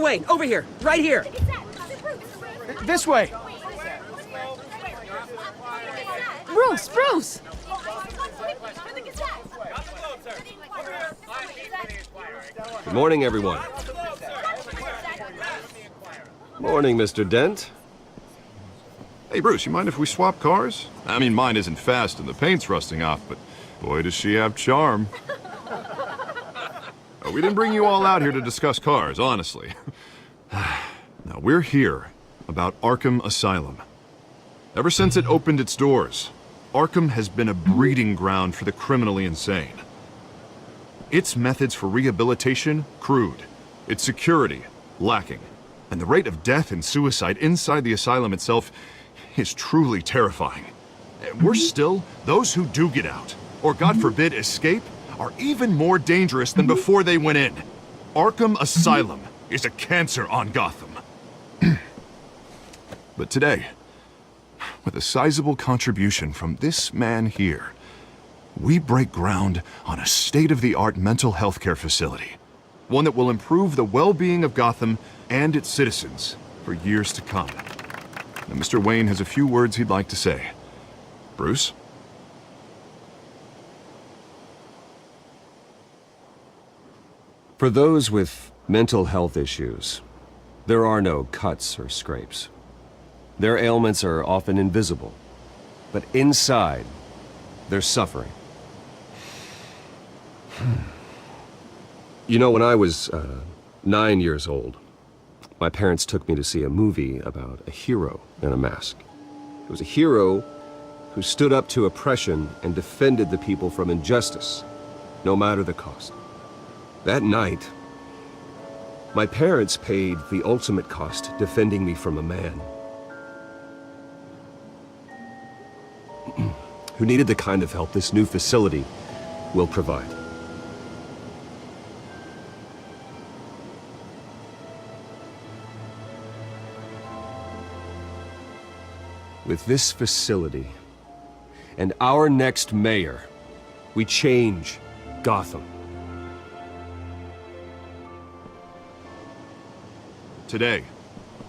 Mr. Wayne, over here, right here. This way. Bruce! Good morning, everyone. Morning, Mr. Dent. Hey, Bruce, you mind if we swap cars? I mean, mine isn't fast and the paint's rusting off, but boy, does she have charm. We didn't bring you all out here to discuss cars, honestly. Now, we're here about Arkhem Asylum. Ever since it opened its doors, Arkhem has been a breeding ground for the criminally insane. Its methods for rehabilitation, crude. Its security, lacking. And the rate of death and suicide inside the asylum itself is truly terrifying. And worse still, those who do get out, or God forbid escape, are even more dangerous than before they went in. Arkhem Asylum is a cancer on Gotham. But today, with a sizable contribution from this man here, we break ground on a state-of-the-art mental health care facility. One that will improve the well-being of Gotham and its citizens for years to come. Now, Mr. Wayne has a few words he'd like to say. Bruce? For those with mental health issues, there are no cuts or scrapes. Their ailments are often invisible, but inside, they're suffering. You know, when I was 9 years old, my parents took me to see a movie about a hero in a mask. It was a hero who stood up to oppression and defended the people from injustice, no matter the cost. That night, my parents paid the ultimate cost defending me from a man who needed the kind of help this new facility will provide. With this facility and our next mayor, we change Gotham. Today,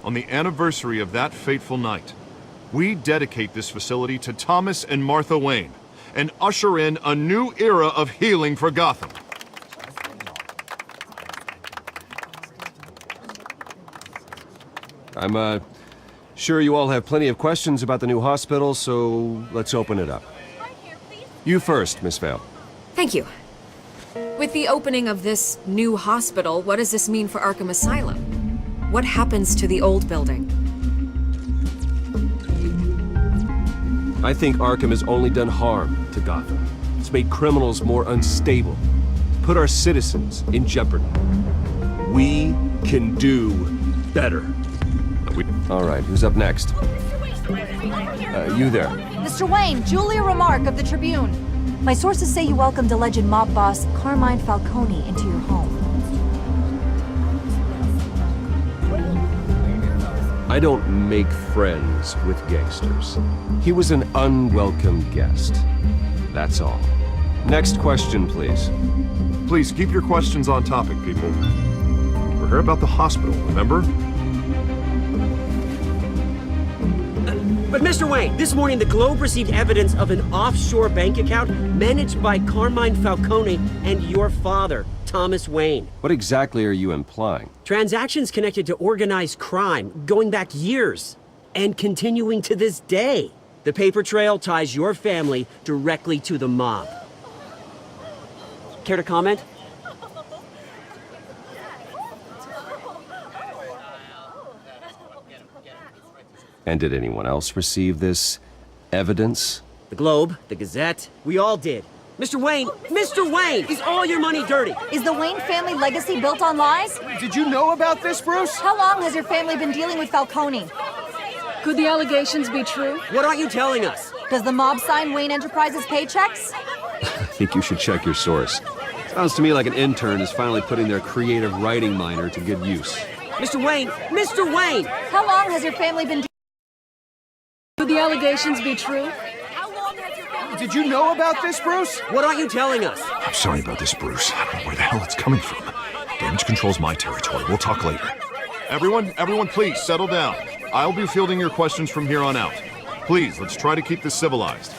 on the anniversary of that fateful night, we dedicate this facility to Thomas and Martha Wayne and usher in a new era of healing for Gotham. I'm sure you all have plenty of questions about the new hospital, so let's open it up. You first, Miss Vale. Thank you. With the opening of this new hospital, what does this mean for Arkhem Asylum? What happens to the old building? I think Arkham has only done harm to Gotham. It's made criminals more unstable, put our citizens in jeopardy. We can do better. All right, who's up next? You there. Mr. Wayne, Julia Remark of the Tribune. My sources say you welcomed alleged mob boss Carmine Falcone into your home. I don't make friends with gangsters. He was an unwelcome guest. That's all. Next question, please. Please keep your questions on topic, people. We're here about the hospital, remember? But Mr. Wayne, this morning the Globe received evidence of an offshore bank account managed by Carmine Falcone and your father, Thomas Wayne. What exactly are you implying? Transactions connected to organized crime going back years and continuing to this day. The paper trail ties your family directly to the mob. Care to comment? And did anyone else receive this evidence? The Globe, the Gazette, we all did. Mr. Wayne, is all your money dirty? Is the Wayne family legacy built on lies? Did you know about this, Bruce? How long has your family been dealing with Falcone? Could the allegations be true? What aren't you telling us? Does the mob sign Wayne Enterprises paychecks? I think you should check your source. Sounds to me like an intern is finally putting their creative writing minor to good use. Mr. Wayne! How long has your family been... Could the allegations be true? Did you know about this, Bruce? What aren't you telling us? I'm sorry about this, Bruce. I don't know where the hell it's coming from. Damage control's my territory. We'll talk later. Everyone, please, settle down. I'll be fielding your questions from here on out. Please, let's try to keep this civilized.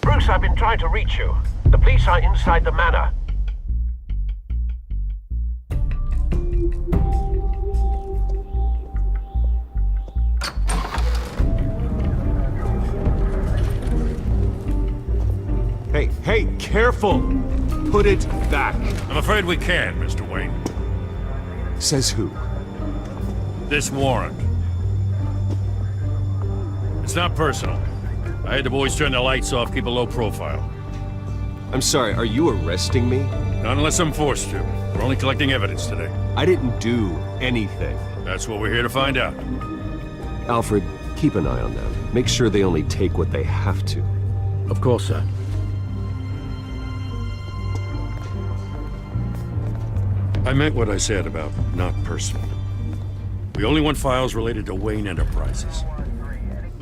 Bruce, I've been trying to reach you. The police are inside the manor. Hey, careful! Put it back. I'm afraid we can, Mr. Wayne. Says who? This warrant. It's not personal. I had the boys turn the lights off, keep a low profile. I'm sorry, are you arresting me? Not unless I'm forced to. We're only collecting evidence today. I didn't do anything. That's what we're here to find out. Alfred, keep an eye on them. Make sure they only take what they have to. Of course, sir. I meant what I said about not personal. We only want files related to Wayne Enterprises.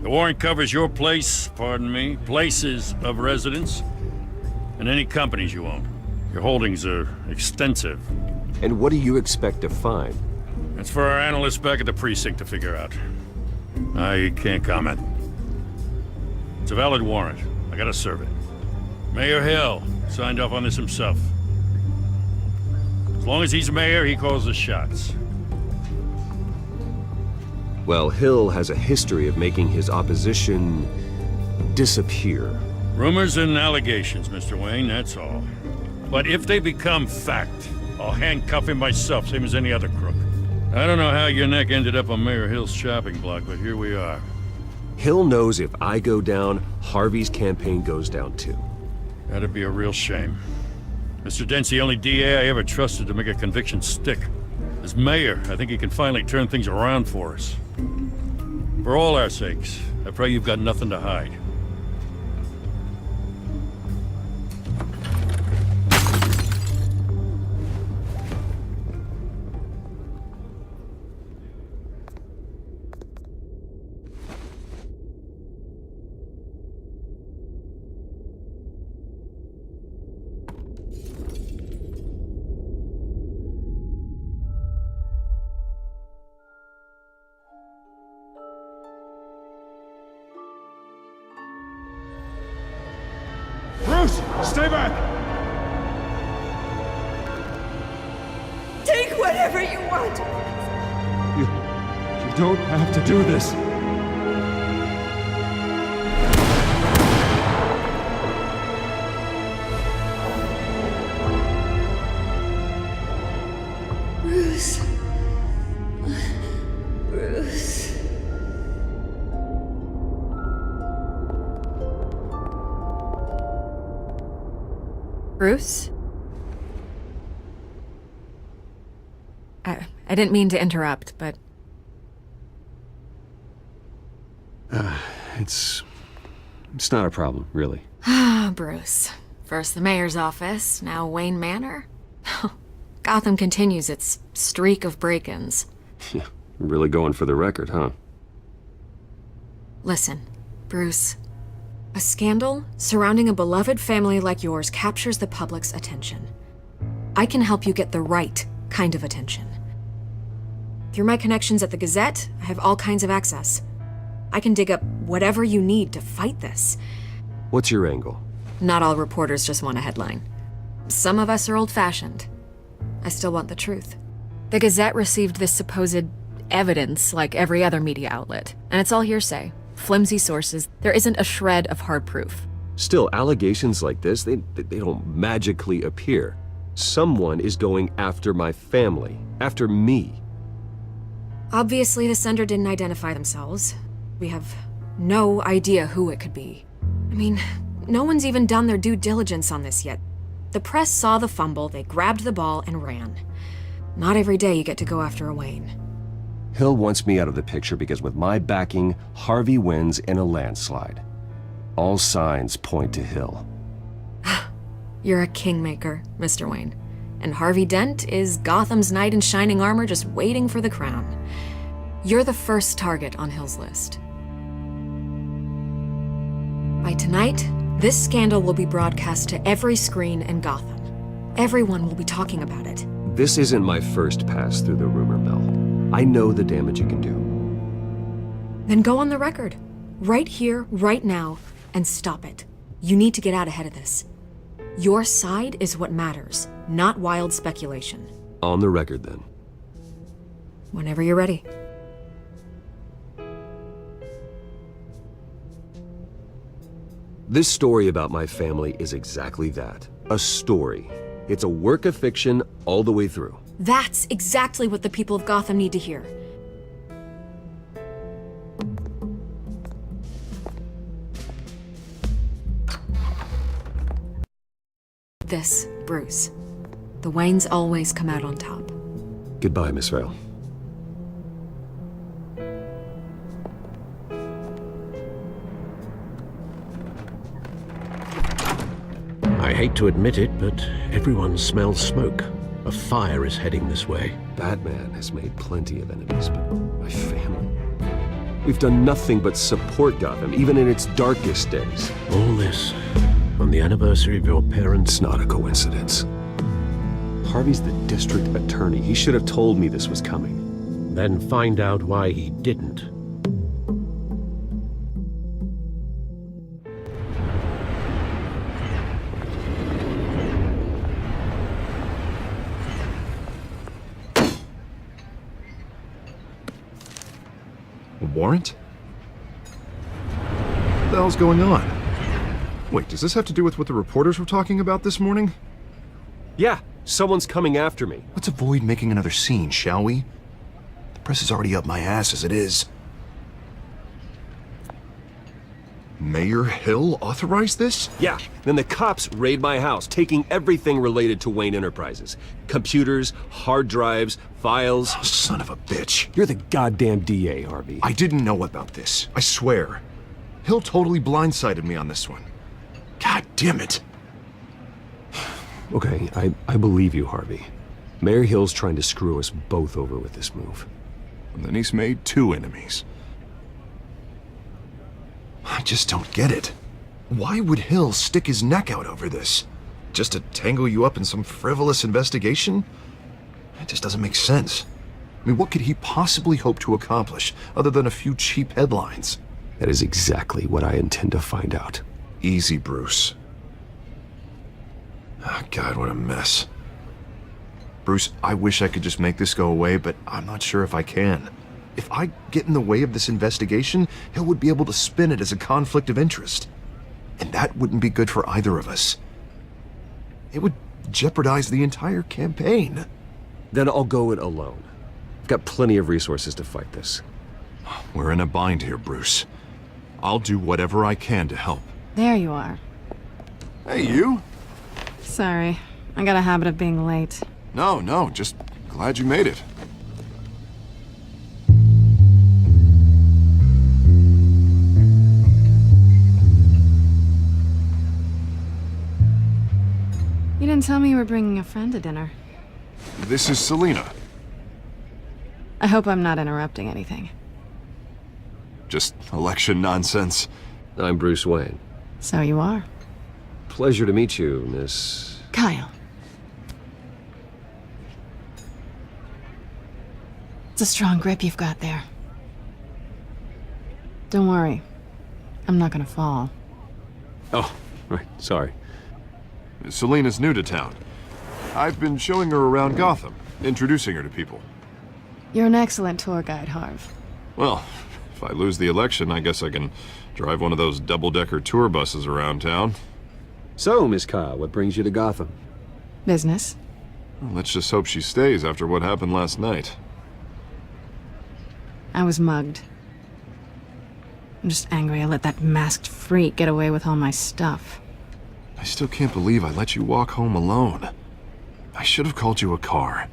The warrant covers your place, pardon me, places of residence, and any companies you own. Your holdings are extensive. And what do you expect to find? That's for our analysts back at the precinct to figure out. I can't comment. It's a valid warrant. I gotta serve it. Mayor Hill signed off on this himself. As long as he's mayor, he calls the shots. Well, Hill has a history of making his opposition disappear. Rumors and allegations, Mr. Wayne, that's all. But if they become fact, I'll handcuff him myself, same as any other crook. I don't know how your neck ended up on Mayor Hill's shopping block, but here we are. Hill knows if I go down, Harvey's campaign goes down too. That'd be a real shame. Mr. Dent's the only DA I ever trusted to make a conviction stick. As mayor, I think he can finally turn things around for us. For all our sakes, I pray you've got nothing to hide. Bruce, stay back! Take whatever you want. You don't have to do this. Bruce. Bruce. Bruce? I didn't mean to interrupt, but... It's not a problem, really. Ah, Bruce. First the mayor's office, now Wayne Manor. Gotham continues its streak of break-ins. Yeah, really going for the record, huh? Listen, Bruce. A scandal surrounding a beloved family like yours captures the public's attention. I can help you get the right kind of attention. Through my connections at the Gazette, I have all kinds of access. I can dig up whatever you need to fight this. What's your angle? Not all reporters just want a headline. Some of us are old-fashioned. I still want the truth. The Gazette received this supposed evidence like every other media outlet, and it's all hearsay. Flimsy sources. There isn't a shred of hard proof. Still, allegations like this, they don't magically appear. Someone is going after my family, after me. Obviously, the sender didn't identify themselves. We have no idea who it could be. I mean, no one's even done their due diligence on this yet. The press saw the fumble, they grabbed the ball and ran. Not every day you get to go after a Wayne. Hill wants me out of the picture because with my backing, Harvey wins in a landslide. All signs point to Hill. You're a kingmaker, Mr. Wayne. And Harvey Dent is Gotham's knight in shining armor just waiting for the crown. You're the first target on Hill's list. By tonight, this scandal will be broadcast to every screen in Gotham. Everyone will be talking about it. This isn't my first pass through the rumor mill. I know the damage it can do. Then go on the record. Right here, right now, and stop it. You need to get out ahead of this. Your side is what matters, not wild speculation. On the record, then. Whenever you're ready. This story about my family is exactly that. A story. It's a work of fiction all the way through. That's exactly what the people of Gotham need to hear. This, Bruce. The Waynes always come out on top. Goodbye, Miss Vale. I hate to admit it, but everyone smells smoke. A fire is heading this way. Batman has made plenty of enemies, but my family... We've done nothing but support Gotham, even in its darkest days. All this on the anniversary of your parents' It's not a coincidence. Harvey's the district attorney. He should have told me this was coming. Then find out why he didn't. A warrant? What the hell's going on? Wait, does this have to do with what the reporters were talking about this morning? Yeah, someone's coming after me. Let's avoid making another scene, shall we? The press is already up my ass as it is. Mayor Hill authorized this? Yeah, then the cops raid my house, taking everything related to Wayne Enterprises. Computers, hard drives, files. Oh, son of a bitch. You're the goddamn DA, Harvey. I didn't know about this. I swear. Hill totally blindsided me on this one. God damn it. Okay, I believe you, Harvey. Mayor Hill's trying to screw us both over with this move. And then he's made 2 enemies. I just don't get it. Why would Hill stick his neck out over this? Just to tangle you up in some frivolous investigation? It just doesn't make sense. I mean, what could he possibly hope to accomplish other than a few cheap headlines? That is exactly what I intend to find out. Easy, Bruce. Oh, God, what a mess. Bruce, I wish I could just make this go away, but I'm not sure if I can. If I get in the way of this investigation, Hill would be able to spin it as a conflict of interest. And that wouldn't be good for either of us. It would jeopardize the entire campaign. Then I'll go it alone. I've got plenty of resources to fight this. We're in a bind here, Bruce. I'll do whatever I can to help. There you are. Hey, you? Sorry, I got a habit of being late. No, just glad you made it. You didn't tell me you were bringing a friend to dinner. This is Selina. I hope I'm not interrupting anything. Just election nonsense. I'm Bruce Wayne. So you are. Pleasure to meet you, Miss... Kyle. It's a strong grip you've got there. Don't worry. I'm not gonna fall. Oh, right, sorry. Selina's new to town. I've been showing her around Gotham, introducing her to people. You're an excellent tour guide, Harv. Well, if I lose the election, I guess I can drive one of those double-decker tour buses around town. So, Miss Kyle, what brings you to Gotham? Business. Well, let's just hope she stays after what happened last night. I was mugged. I'm just angry I let that masked freak get away with all my stuff. I still can't believe I let you walk home alone. I should have called you a car.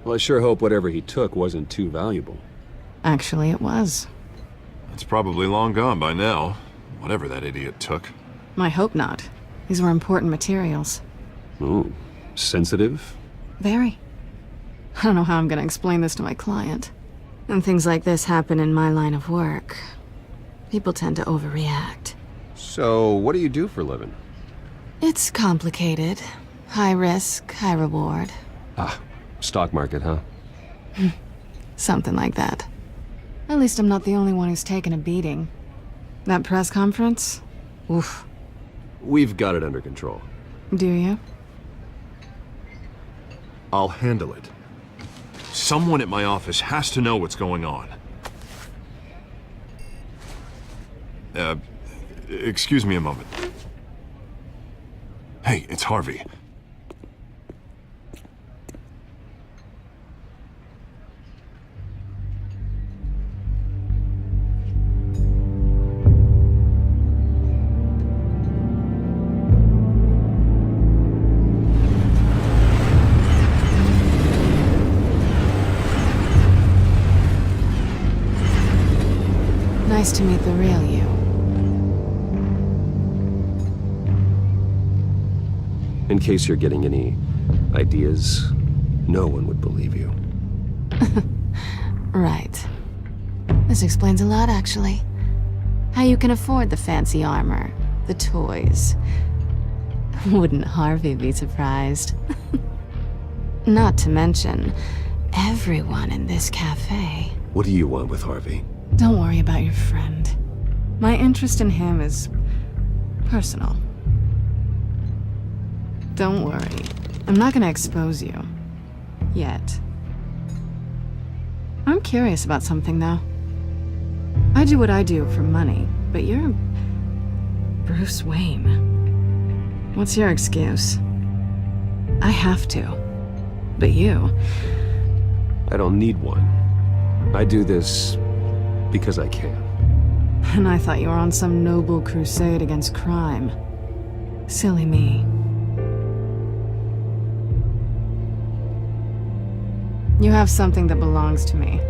Well, I sure hope whatever he took wasn't too valuable. Actually, it was. It's probably long gone by now, whatever that idiot took. I hope not. These were important materials. Ooh, sensitive? Very. I don't know how I'm gonna explain this to my client. And things like this happen in my line of work. People tend to overreact. So, what do you do for a living? It's complicated. High risk, high reward. Ah, Stock market, huh? Something like that. At least I'm not the only one who's taken a beating. That press conference? Oof. We've got it under control. Do you? I'll handle it. Someone at my office has to know what's going on. Excuse me a moment. Hey, it's Harvey. Nice to meet the real you. In case you're getting any ideas, no one would believe you. Right. This explains a lot, actually. How you can afford the fancy armor, the toys. Wouldn't Harvey be surprised? Not to mention, everyone in this cafe. What do you want with Harvey? Don't worry about your friend. My interest in him is personal. Don't worry. I'm not gonna expose you. Yet. I'm curious about something, though. I do what I do for money, but you're Bruce Wayne. What's your excuse? I have to. But you... I don't need one. I do this because I can. And I thought you were on some noble crusade against crime. Silly me. You have something that belongs to me.